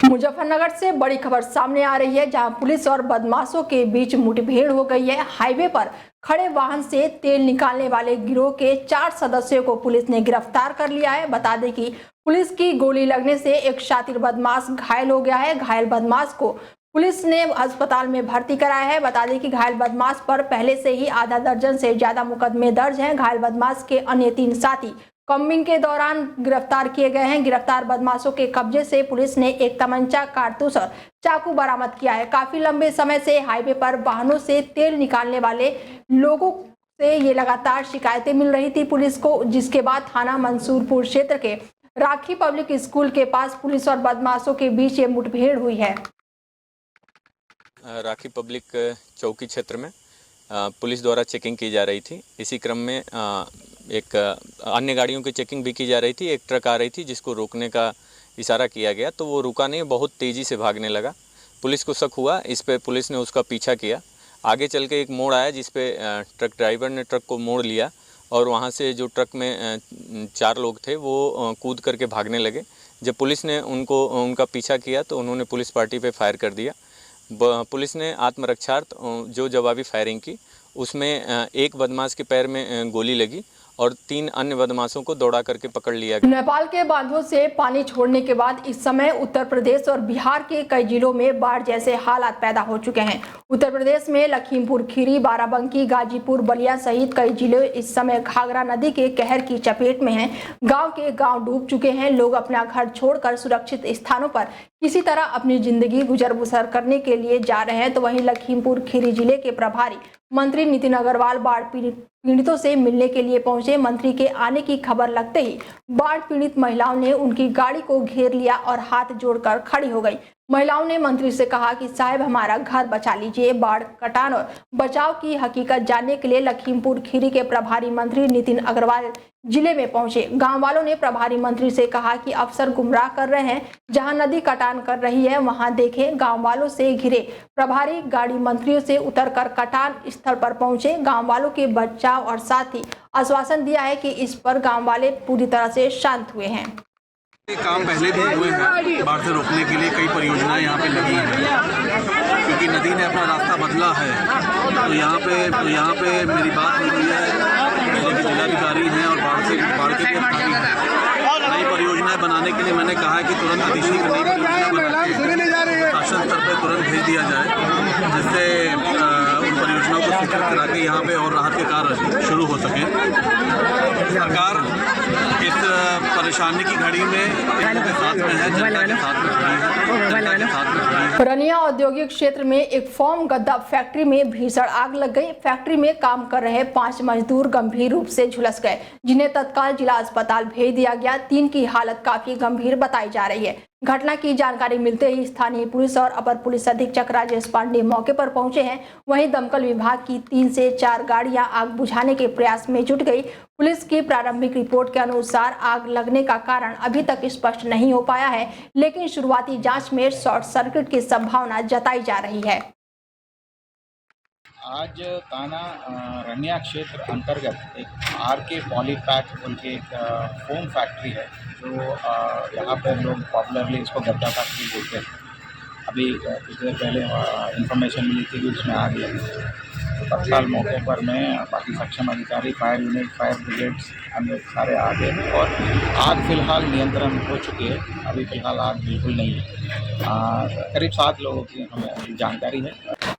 मुजफ्फरनगर से बड़ी खबर सामने आ रही है, जहां पुलिस और बदमाशों के बीच मुठभेड़ हो गई है। हाईवे पर खड़े वाहन से तेल निकालने वाले गिरोह के 4 सदस्यों को पुलिस ने गिरफ्तार कर लिया है। बता दें कि पुलिस की गोली लगने से एक शातिर बदमाश घायल हो गया है। घायल बदमाश को पुलिस ने अस्पताल में भर्ती कराया है। बता दें कि घायल बदमाश पर पहले से ही आधा दर्जन से ज्यादा मुकदमे दर्ज हैं। घायल बदमाश के अन्य 3 साथी कॉम्बिंग के दौरान गिरफ्तार किए गए हैं। गिरफ्तार बदमाशों के कब्जे से पुलिस ने एक तमंचा, कारतूस और चाकू बरामद किया है। काफी लंबे समय से हाईवे पर वाहनों से तेल निकालने वाले लोगों से ये लगातार शिकायतें मिल रही थी पुलिस को, जिसके बाद थाना मंसूरपुर क्षेत्र के राखी पब्लिक स्कूल के पास पुलिस और बदमाशों के बीच ये मुठभेड़ हुई है। राखी पब्लिक चौकी क्षेत्र में पुलिस द्वारा चेकिंग की जा रही थी। इसी क्रम में एक अन्य गाड़ियों की चेकिंग भी की जा रही थी। एक ट्रक आ रही थी जिसको रोकने का इशारा किया गया तो वो रुका नहीं, बहुत तेज़ी से भागने लगा। पुलिस को शक हुआ, इस पे पुलिस ने उसका पीछा किया। आगे चल के एक मोड़ आया जिस पे ट्रक ड्राइवर ने ट्रक को मोड़ लिया और वहाँ से जो ट्रक में 4 लोग थे वो कूद करके भागने लगे। जब पुलिस ने उनका पीछा किया तो उन्होंने पुलिस पार्टी पे फायर कर दिया। पुलिस ने आत्मरक्षार्थ जो जवाबी फायरिंग की, उसमें एक बदमाश के पैर में गोली लगी और 3 अन्य बदमाशों को दौड़ा करके पकड़ लिया गया। नेपाल के बांधों से पानी छोड़ने के बाद इस समय उत्तर प्रदेश और बिहार के कई जिलों में बाढ़ जैसे हालात पैदा हो चुके हैं। उत्तर प्रदेश में लखीमपुर खीरी, बाराबंकी, गाजीपुर, बलिया सहित कई जिले इस समय घाघरा नदी के कहर की चपेट में हैं। गांव के गांव डूब चुके हैं। लोग अपना घर छोड़कर सुरक्षित स्थानों पर किसी तरह अपनी जिंदगी गुजर बसर करने के लिए जा रहे हैं। तो वहीं लखीमपुर खीरी जिले के प्रभारी मंत्री नितिन अग्रवाल बाढ़ पीड़ितों से मिलने के लिए पहुंचे। मंत्री के आने की खबर लगते ही बाढ़ पीड़ित महिलाओं ने उनकी गाड़ी को घेर लिया और हाथ जोड़कर खड़ी हो गई। महिलाओं ने मंत्री से कहा कि साहब हमारा घर बचा लीजिए। बाढ़, कटान और बचाव की हकीकत जानने के लिए लखीमपुर खीरी के प्रभारी मंत्री नितिन अग्रवाल जिले में पहुंचे। गांव वालों ने प्रभारी मंत्री से कहा कि अफसर गुमराह कर रहे हैं, जहां नदी कटान कर रही है वहां देखें। गांव वालों से घिरे प्रभारी गाड़ी मंत्रियों से उतरकर कटान स्थल पर पहुंचे। गांव वालों के बचाव और साथ ही आश्वासन दिया है कि इस पर गांव वाले पूरी तरह से शांत हुए हैं। काम पहले भी हुए हैं। बाढ़ से रोकने के लिए कई परियोजनाएं यहाँ पे लगी हैं, क्योंकि नदी ने अपना रास्ता बदला है। तो यहाँ पे मेरी बात हुई है, जिले के जिलाधिकारी हैं और बाढ़ के भी अधिकारी हैं। नई परियोजनाएं बनाने के लिए मैंने कहा है कि तुरंत अधिशी नई परियोजना बना के शासन स्तर पर तुरंत भेज दिया जाए, जिससे उन परियोजनाओं को स्वीकृत करा के यहाँ पे और राहत के कार्य शुरू हो सके। सरकार इस परेशानी की घड़ी में के साथ में है, जनता के साथ में खड़ी है। रनिया औद्योगिक क्षेत्र में एक फोम गद्दा फैक्ट्री में भीषण आग लग गई। फैक्ट्री में काम कर रहे 5 मजदूर गंभीर रूप से झुलस गए, जिन्हें तत्काल जिला अस्पताल भेज दिया गया। 3 की हालत काफी गंभीर बताई जा रही है। घटना की जानकारी मिलते ही स्थानीय पुलिस और अपर पुलिस अधीक्षक राजेश पांडे मौके पर पहुंचे हैं। वहीं दमकल विभाग की 3 से 4 गाड़ियां आग बुझाने के प्रयास में जुट गई। पुलिस की प्रारंभिक रिपोर्ट के अनुसार आग लगने का कारण अभी तक स्पष्ट नहीं हो पाया है, लेकिन शुरुआती जांच में शॉर्ट सर्किट की संभावना जताई जा रही है। आज ताना रनिया क्षेत्र अंतर्गत एक आरके पॉलीपैक उनकी एक फोम फैक्ट्री है, जो यहाँ पर लोग पॉपुलरली इसको गद्दा फैक्ट्री बोलते हैं। अभी कुछ देर पहले इंफॉर्मेशन मिली थी कि उसमें आग लगी। तो तत्काल मौके पर मैं बाकी सक्षम अधिकारी, फायर यूनिट, फायर ब्रिगेड्स, हम लोग सारे आ गए और आग फिलहाल नियंत्रण हो चुकी है। अभी फिलहाल आग बिल्कुल नहीं है। करीब 7 लोगों की हमें जानकारी है।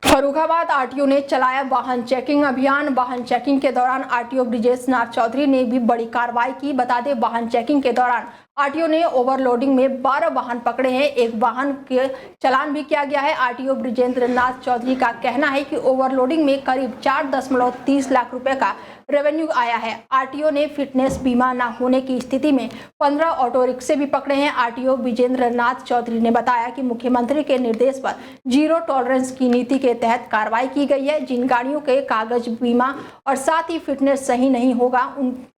फर्रुखाबाद आरटीओ ने चलाया वाहन चेकिंग अभियान। वाहन चेकिंग के दौरान आरटीओ ब्रिजेश नाथ चौधरी ने भी बड़ी कार्रवाई की। बता दें, वाहन चेकिंग के दौरान आरटीओ ने ओवरलोडिंग में 12 वाहन पकड़े हैं। एक वाहन के चालान भी किया गया है। आरटीओ ब्रिजेंद्र नाथ चौधरी का कहना है कि ओवरलोडिंग में करीब 4.30 लाख रुपए का रेवेन्यू आया है। आरटीओ ने फिटनेस बीमा न होने की स्थिति में 15 ऑटो रिक्शे भी पकड़े हैं। आरटीओ विजेंद्र नाथ चौधरी ने बताया कि मुख्यमंत्री के निर्देश पर जीरो टॉलरेंस की नीति के तहत कार्रवाई की गई है। जिन गाड़ियों के कागज, बीमा और साथ ही फिटनेस सही नहीं होगा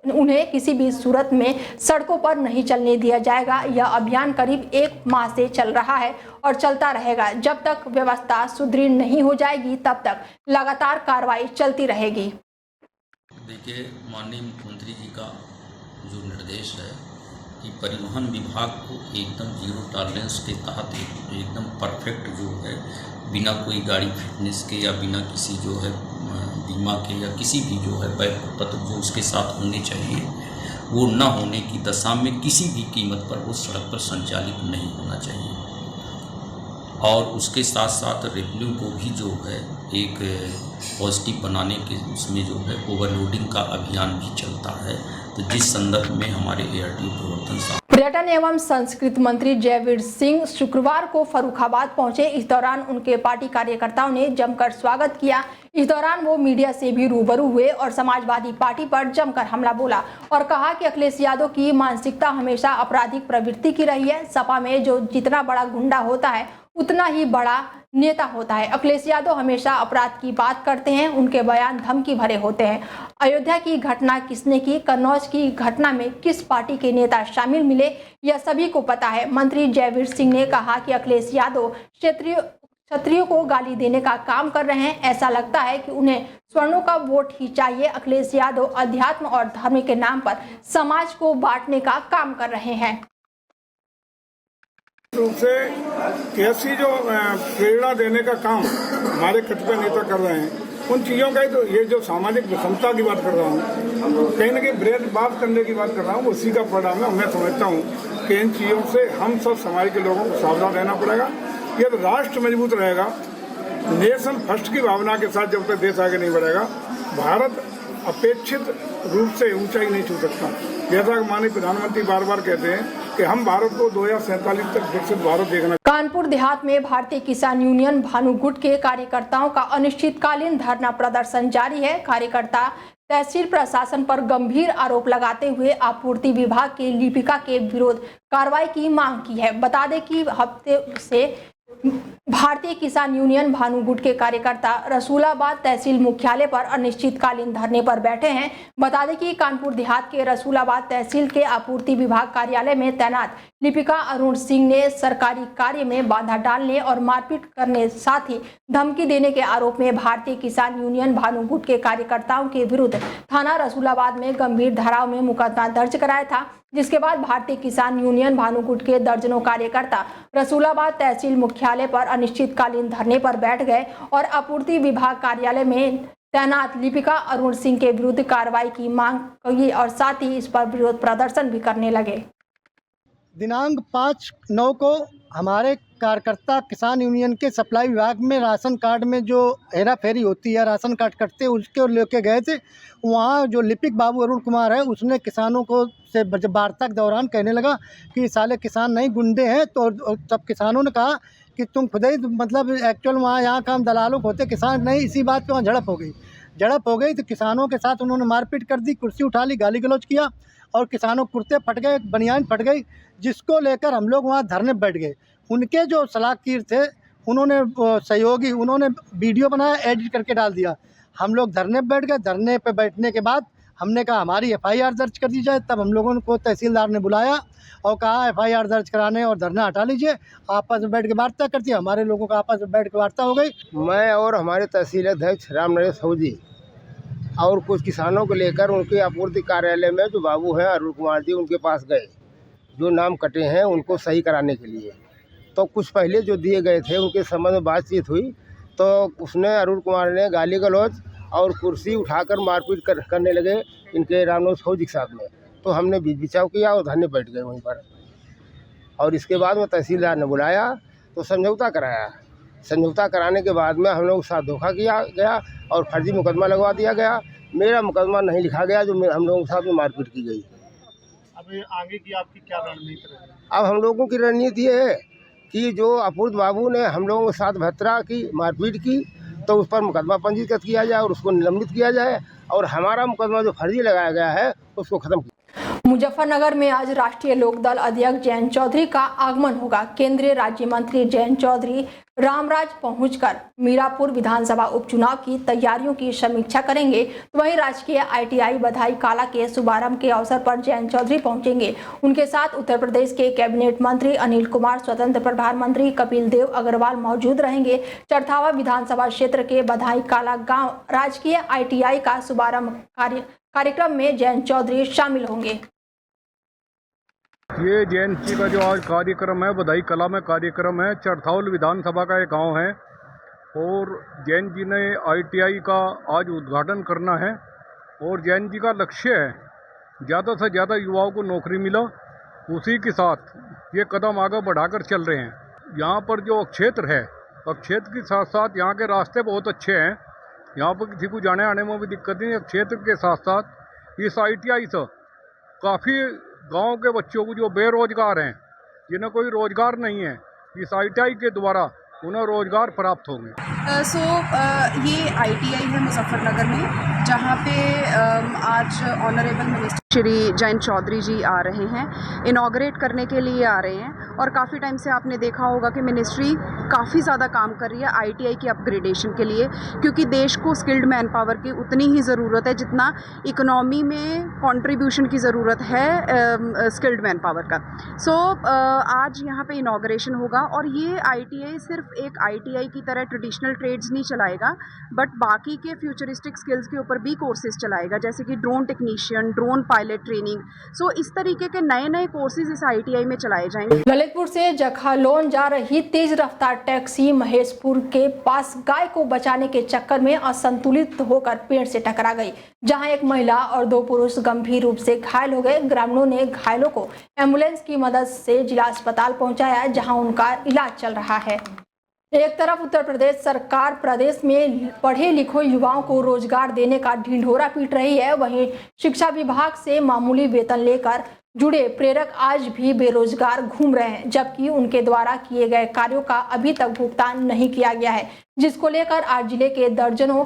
उन्हें किसी भी सूरत में सड़कों पर नहीं चलने दिया जाएगा। यह अभियान करीब 1 माह से चल रहा है और चलता रहेगा। जब तक व्यवस्था सुदृढ़ नहीं हो जाएगी तब तक लगातार कार्रवाई चलती रहेगी। देखिए, माननीय मुख्यमंत्री जी का जो निर्देश है कि परिवहन विभाग को एकदम जीरो टॉलरेंस के तहत एकदम परफेक्ट जो है, बिना कोई गाड़ी फिटनेस के या बिना किसी जो है बीमा के या किसी भी जो है वैध पत्र जो उसके साथ होने चाहिए, वो न होने की दशा में किसी भी कीमत पर वो सड़क पर संचालित नहीं होना चाहिए। और उसके साथ साथ रेवेन्यू को भी जो है एक पॉजिटिव बनाने के उसमें जो है ओवरलोडिंग का अभियान भी चलता है। तो जिस संदर्भ में हमारे ARTO प्रवर्तन पर्यटन एवं संस्कृति मंत्री जयवीर सिंह शुक्रवार को फर्रुखाबाद पहुंचे। इस दौरान उनके पार्टी कार्यकर्ताओं ने जमकर स्वागत किया। इस दौरान वो मीडिया से भी रूबरू हुए और समाजवादी पार्टी पर जमकर हमला बोला और कहा कि अखिलेश यादव की मानसिकता हमेशा आपराधिक प्रवृत्ति की रही है। सपा में जो जितना बड़ा गुंडा होता है उतना ही बड़ा नेता होता है। अखिलेश यादव हमेशा अपराध की बात करते हैं, उनके बयान धमकी भरे होते हैं। अयोध्या की घटना किसने की, कन्नौज की घटना में किस पार्टी के नेता शामिल मिले, यह सभी को पता है। मंत्री जयवीर सिंह ने कहा कि अखिलेश यादव क्षत्रियों को गाली देने का काम कर रहे हैं। ऐसा लगता है कि उन्हें स्वर्णों का वोट ही चाहिए। अखिलेश यादव अध्यात्म और धर्म के नाम पर समाज को बांटने का काम कर रहे हैं। रूप से कैसी जो प्रेरणा देने का काम हमारे कतिपय नेता कर रहे हैं, उन चीज़ों का ही तो ये जो सामाजिक विषमता की बात कर रहा हूँ, कहीं न कहीं भेदभाव करने की बात कर रहा हूँ, उसी का परिणाम है। मैं समझता हूँ कि इन चीज़ों से हम सब समाज के लोगों को सावधान रहना पड़ेगा। ये तो राष्ट्र मजबूत रहेगा, नेशन फर्स्ट की भावना के साथ जब तक देश आगे नहीं बढ़ेगा, भारत अपेक्षित रूप से ऊंचाई नहीं छू सकता। जैसा कि माननीय प्रधानमंत्री बार बार कहते हैं कि हम भारत को 2047 तक विकसित भारत देखना। कानपुर देहात में भारतीय किसान यूनियन भानुगुट के कार्यकर्ताओं का अनिश्चितकालीन धरना प्रदर्शन जारी है। कार्यकर्ता तहसील प्रशासन पर गंभीर आरोप लगाते हुए आपूर्ति विभाग के लिपिका के विरुद्ध कार्रवाई की मांग की है। बता दें कि हफ्ते से भारतीय किसान यूनियन भानुगुट के कार्यकर्ता रसूलाबाद तहसील मुख्यालय पर अनिश्चितकालीन धरने पर बैठे हैं। बता दें कि कानपुर देहात के रसूलाबाद तहसील के आपूर्ति विभाग कार्यालय में तैनात लिपिका अरुण सिंह ने सरकारी कार्य में बाधा डालने और मारपीट करने साथ ही धमकी देने के आरोप में भारतीय किसान यूनियन भानुगुट के कार्यकर्ताओं के विरुद्ध थाना रसूलाबाद में गंभीर धाराओं में मुकदमा दर्ज कराया था। जिसके बाद भारतीय किसान यूनियन भानुगुट के दर्जनों कार्यकर्ता रसूलाबाद तहसील मुख्यालय पर अनिश्चितकालीन धरने पर बैठ गए और आपूर्ति विभाग कार्यालय में तैनात लिपिका अरुण सिंह के विरुद्ध कार्रवाई की मांग की और साथ ही इस पर विरोध प्रदर्शन भी करने लगे। दिनांक 5/9 को हमारे कार्यकर्ता किसान यूनियन के सप्लाई विभाग में राशन कार्ड में जो हेरा फेरी होती है, राशन कार्ड कटते, उसके लेके गए थे। वहाँ जो लिपिक बाबू अरुण कुमार है, उसने किसानों को से वार्ता के दौरान कहने लगा कि साले किसान नहीं गुंडे हैं। तो तब किसानों ने कहा कि तुम खुद ही मतलब एक्चुअल वहाँ यहाँ काम दलालों को होते, किसान नहीं। इसी बात पे वहाँ झड़प हो गई तो किसानों के साथ उन्होंने मारपीट कर दी, कुर्सी उठा ली, गाली गलौज किया और किसानों कुर्ते फट गए, बनियान फट गई, जिसको लेकर हम लोग वहाँ धरने बैठ गए। उनके जो सलाहकार थे, उन्होंने सहयोगी, उन्होंने वीडियो बनाया, एडिट करके डाल दिया। हम लोग धरने बैठ गए। धरने पे बैठने के बाद हमने कहा हमारी FIR दर्ज कर दी जाए। तब हम लोगों को तहसीलदार ने बुलाया और कहा FIR दर्ज कराने और धरना हटा लीजिए। आपस में बैठ के वार्ता करती है। हमारे लोगों का आपस में बैठ के वार्ता हो गई। मैं और हमारे तहसील अध्यक्ष राम नरेश फौजी और कुछ किसानों को लेकर उनके आपूर्ति कार्यालय में जो बाबू हैं अरुण कुमार जी, उनके पास गए। जो नाम कटे हैं उनको सही कराने के लिए। तो कुछ पहले जो दिए गए थे उनके संबंध में बातचीत हुई तो उसने अरुण कुमार ने गाली गलौज और कुर्सी उठाकर मारपीट करने लगे इनके रामनरेश फौजी के साथ में। तो हमने बीच बिचाव किया और धरने बैठ गए वहीं पर। और इसके बाद में तहसीलदार ने बुलाया तो समझौता कराया। समझौता कराने के बाद में हम लोग के साथ धोखा किया गया और फर्जी मुकदमा लगवा दिया गया। मेरा मुकदमा नहीं लिखा गया, जो हम लोगों के साथ में मारपीट की गई। अब आगे की आपकी क्या रणनीति रहेगी? अब हम लोगों की रणनीति ये है कि जो अपूर्व बाबू ने हम लोगों के साथ भत्रा की, मारपीट की, तो उस पर मुकदमा पंजीकृत किया जाए और उसको निलंबित किया जाए और हमारा मुकदमा जो फर्जी लगाया गया है उसको खत्म किया। मुजफ्फरनगर में आज राष्ट्रीय लोकदल अध्यक्ष जयंत चौधरी का आगमन होगा। केंद्रीय राज्य मंत्री जयंत चौधरी रामराज पहुंचकर मीरापुर विधानसभा उपचुनाव की तैयारियों की समीक्षा करेंगे। तो वहीं राजकीय ITI बधाई काला के शुभारंभ के अवसर पर जयंत चौधरी पहुंचेंगे। उनके साथ उत्तर प्रदेश के कैबिनेट मंत्री अनिल कुमार, स्वतंत्र प्रभार मंत्री कपिल देव अग्रवाल मौजूद रहेंगे। चरथावा विधानसभा क्षेत्र के बधाई काला गाँव राजकीय ITI का शुभारंभ कार्यक्रम में जयंत चौधरी शामिल होंगे। ये जयंती का जो आज कार्यक्रम है, बधाई कला में कार्यक्रम है, चरथौल विधानसभा का एक गांव है और जैन जी ने ITI का आज उद्घाटन करना है और जैन जी का लक्ष्य है ज़्यादा से ज़्यादा युवाओं को नौकरी मिला। उसी के साथ ये कदम आगे बढ़ाकर चल रहे हैं। यहाँ पर जो क्षेत्र है, अब क्षेत्र के साथ साथ यहाँ के रास्ते बहुत अच्छे हैं, यहाँ पर किसी को जाने आने में भी दिक्कत नहीं है। क्षेत्र के साथ साथ इस ITI से काफ़ी गांव के बच्चों को जो बेरोजगार हैं, जिन्हें कोई रोजगार नहीं है, इस ITI के द्वारा उन्हें रोजगार प्राप्त होंगे। ये ITI है मुजफ्फरनगर में, जहाँ पे आज ऑनरेबल मिनिस्टर श्री जयंत चौधरी जी आ रहे हैं, इनॉग्रेट करने के लिए आ रहे हैं। और काफ़ी टाइम से आपने देखा होगा कि मिनिस्ट्री काफ़ी ज़्यादा काम कर रही है ITI की अपग्रेडेशन के लिए, क्योंकि देश को स्किल्ड मैन पावर की उतनी ही ज़रूरत है जितना इकोनॉमी में कंट्रीब्यूशन की ज़रूरत है स्किल्ड मैन पावर का। आज यहाँ पे इनॉग्रेशन होगा और ये ITI सिर्फ एक ITI की तरह ट्रेडिशनल ट्रेड्स नहीं चलाएगा, बट बाकी के फ्यूचरिस्टिक स्किल्स के ऊपर भी कोर्सेज चलाएगा, जैसे कि drone technician, drone pilot training. इस तरीके के नए नए कोर्सेज इस ITI में चलाए जाएंगे। ललितपुर से जखालोन जा रही तेज रफ्तार टैक्सी महेशपुर के पास गाय को बचाने के चक्कर में असंतुलित होकर पेड़ से टकरा गई, जहां एक महिला और 2 पुरुष गंभीर रूप से घायल हो गए। ग्रामीणों ने घायलों को एम्बुलेंस की मदद से जिला अस्पताल पहुंचाया, जहां उनका इलाज चल रहा है। एक तरफ उत्तर प्रदेश सरकार प्रदेश में पढ़े लिखे युवाओं को रोजगार देने का ढिंढोरा पीट रही है, वहीं शिक्षा विभाग से मामूली वेतन लेकर जुड़े प्रेरक आज भी बेरोजगार घूम रहे हैं, जबकि उनके द्वारा किए गए कार्यों का अभी तक भुगतान नहीं किया गया है, जिसको लेकर आज जिले के दर्जनों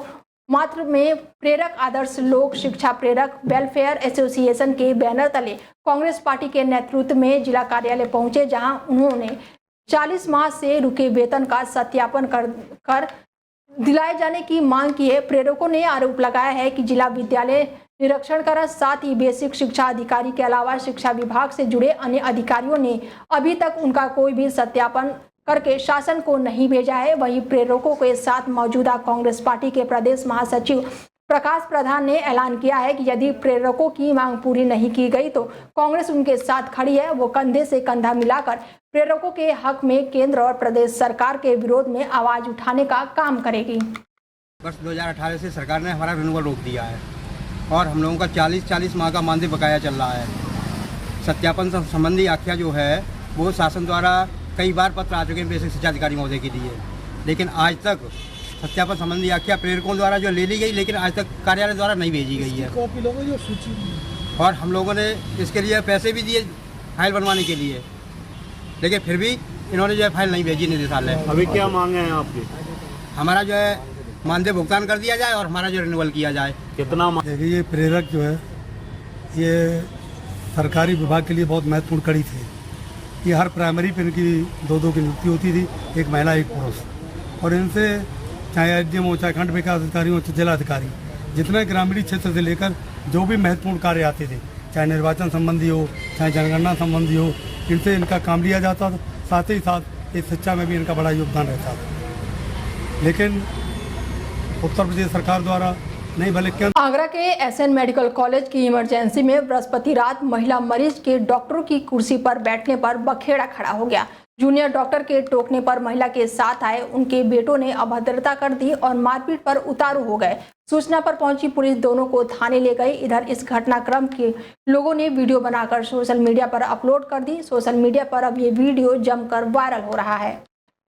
मात्र में प्रेरक आदर्श लोक शिक्षा प्रेरक वेलफेयर एसोसिएशन के बैनर तले कांग्रेस पार्टी के नेतृत्व में जिला कार्यालय पहुंचे, जहां उन्होंने 40 माह से रुके वेतन का सत्यापन कर दिलाए जाने की मांग की है। प्रेरकों ने आरोप लगाया है कि जिला विद्यालय निरीक्षण कर साथ ही बेसिक शिक्षा अधिकारी के अलावा शिक्षा विभाग से जुड़े अन्य अधिकारियों ने अभी तक उनका कोई भी सत्यापन करके शासन को नहीं भेजा है। वहीं प्रेरकों के साथ मौजूदा कांग्रेस पार्टी के प्रदेश महासचिव प्रकाश प्रधान ने ऐलान किया है कि यदि प्रेरकों की मांग पूरी नहीं की गई तो कांग्रेस उनके साथ खड़ी है। वो कंधे से कंधा मिलाकर प्रेरकों के हक में केंद्र और प्रदेश सरकार के विरोध में आवाज उठाने का काम करेगी। वर्ष 2018 से सरकार ने हमारा रिन्यूअल रोक दिया है और हम लोगों का 40 माह का मानदेय बकाया चल रहा है। सत्यापन संबंधी आख्या जो है वो शासन द्वारा कई बार पत्र आ चुके हैं बेसिक शिक्षा अधिकारी महोदय के लिए, लेकिन आज तक सत्यापन संबंधी आख्या प्रेरकों द्वारा जो ले ली गई, लेकिन आज तक कार्यालय द्वारा नहीं भेजी गई है। कॉपी लोगों जो सूची और हम लोगों ने इसके लिए पैसे भी दिए फाइल बनवाने के लिए, लेकिन फिर भी इन्होंने जो है फाइल नहीं भेजी निदेशालय। अभी क्या मांगे हैं आपकी? हमारा जो है मानदेय भुगतान कर दिया जाए और हमारा जो रिन्यूअल किया जाए। कितना? देखिए, ये प्रेरक जो है ये सरकारी विभाग के लिए बहुत महत्वपूर्ण कड़ी थी। ये हर प्राइमरी पे इनकी 2-2 की नियुक्ति होती थी, एक महिला एक पुरुष, और इनसे चाहे एसडीएम हो, चाहे खंड विकास अधिकारी हो, चाहे जिलाधिकारी, जितने ग्रामीण क्षेत्र से लेकर जो भी महत्वपूर्ण कार्य आते थे, चाहे निर्वाचन संबंधी हो, चाहे जनगणना संबंधी हो, इनसे इनका काम लिया जाता था। साथ ही साथ इस शिक्षा में भी इनका बड़ा योगदान रहता था, लेकिन उत्तर प्रदेश सरकार द्वारा नहीं भले क्या। आगरा के SN मेडिकल कॉलेज की इमरजेंसी में बृहस्पति रात महिला मरीज के डॉक्टरों की कुर्सी पर बैठने पर बखेड़ा खड़ा हो गया। जूनियर डॉक्टर के टोकने पर महिला के साथ आए उनके बेटों ने अभद्रता कर दी और मारपीट पर उतारू हो गए। सूचना पर पहुंची पुलिस दोनों को थाने ले गई। इधर इस घटनाक्रम के लोगों ने वीडियो बनाकर सोशल मीडिया पर अपलोड कर दी। सोशल मीडिया पर अब ये वीडियो जमकर वायरल हो रहा है।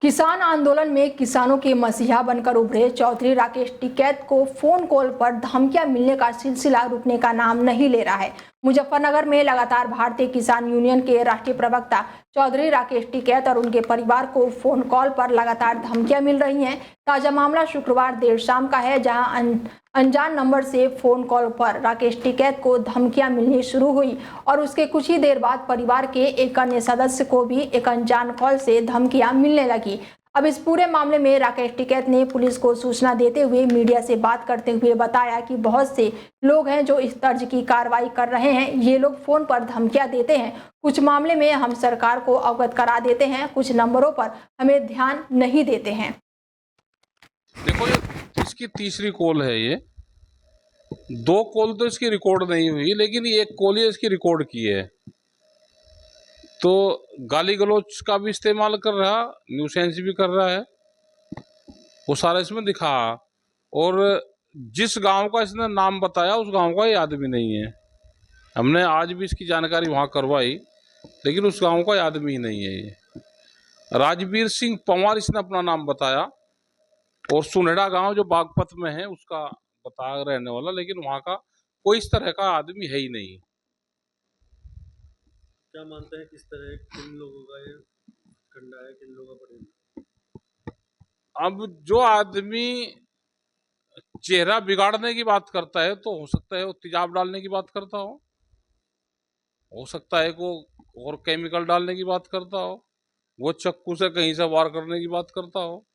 किसान आंदोलन में किसानों के मसीहा बनकर उभरे चौधरी राकेश टिकैत को फोन कॉल पर धमकियां मिलने का सिलसिला रुकने का नाम नहीं ले रहा है। मुजफ्फरनगर में लगातार भारतीय किसान यूनियन के राष्ट्रीय प्रवक्ता चौधरी राकेश टिकैत और उनके परिवार को फोन कॉल पर लगातार धमकियां मिल रही हैं। ताजा मामला शुक्रवार देर शाम का है, जहां अनजान नंबर से फोन कॉल पर राकेश टिकैत को धमकियां मिलनी शुरू हुई और उसके कुछ ही देर बाद परिवार के एक अन्य सदस्य को भी एक अनजान कॉल से धमकियां मिलने लगी। अब इस पूरे मामले में राकेश टिकैत ने पुलिस को सूचना देते हुए मीडिया से बात करते हुए बताया कि बहुत से लोग हैं जो इस तर्ज की कार्रवाई कर रहे हैं। ये लोग फोन पर धमकियां देते हैं, कुछ मामले में हम सरकार को अवगत करा देते हैं, कुछ नंबरों पर हमें ध्यान नहीं देते हैं। देखो, इसकी तीसरी कॉल है। ये 2 कॉल तो इसकी रिकॉर्ड नहीं हुई, लेकिन ये एक कॉल ही इसकी रिकॉर्ड की है। तो गाली गलौज का भी इस्तेमाल कर रहा, न्यूसेंस भी कर रहा है, वो सारा इसमें दिखा। और जिस गांव का इसने नाम बताया उस गांव का ये आदमी नहीं है। हमने आज भी इसकी जानकारी वहाँ करवाई, लेकिन उस गांव का आदमी ही नहीं है ये। राजवीर सिंह पंवार इसने अपना नाम बताया, और सुनेड़ा गांव जो बागपत में है उसका बता रहने वाला, लेकिन वहाँ का कोई इस तरह का आदमी है ही नहीं। क्या मानते हैं किस तरह किन लोगों का ये कंडा है, किन लोगों का पड़ेगा? अब जो आदमी चेहरा बिगाड़ने की बात करता है तो हो सकता है वो तेजाब डालने की बात करता हो सकता है वो और केमिकल डालने की बात करता हो, वो चक्कू से कहीं से वार करने की बात करता हो।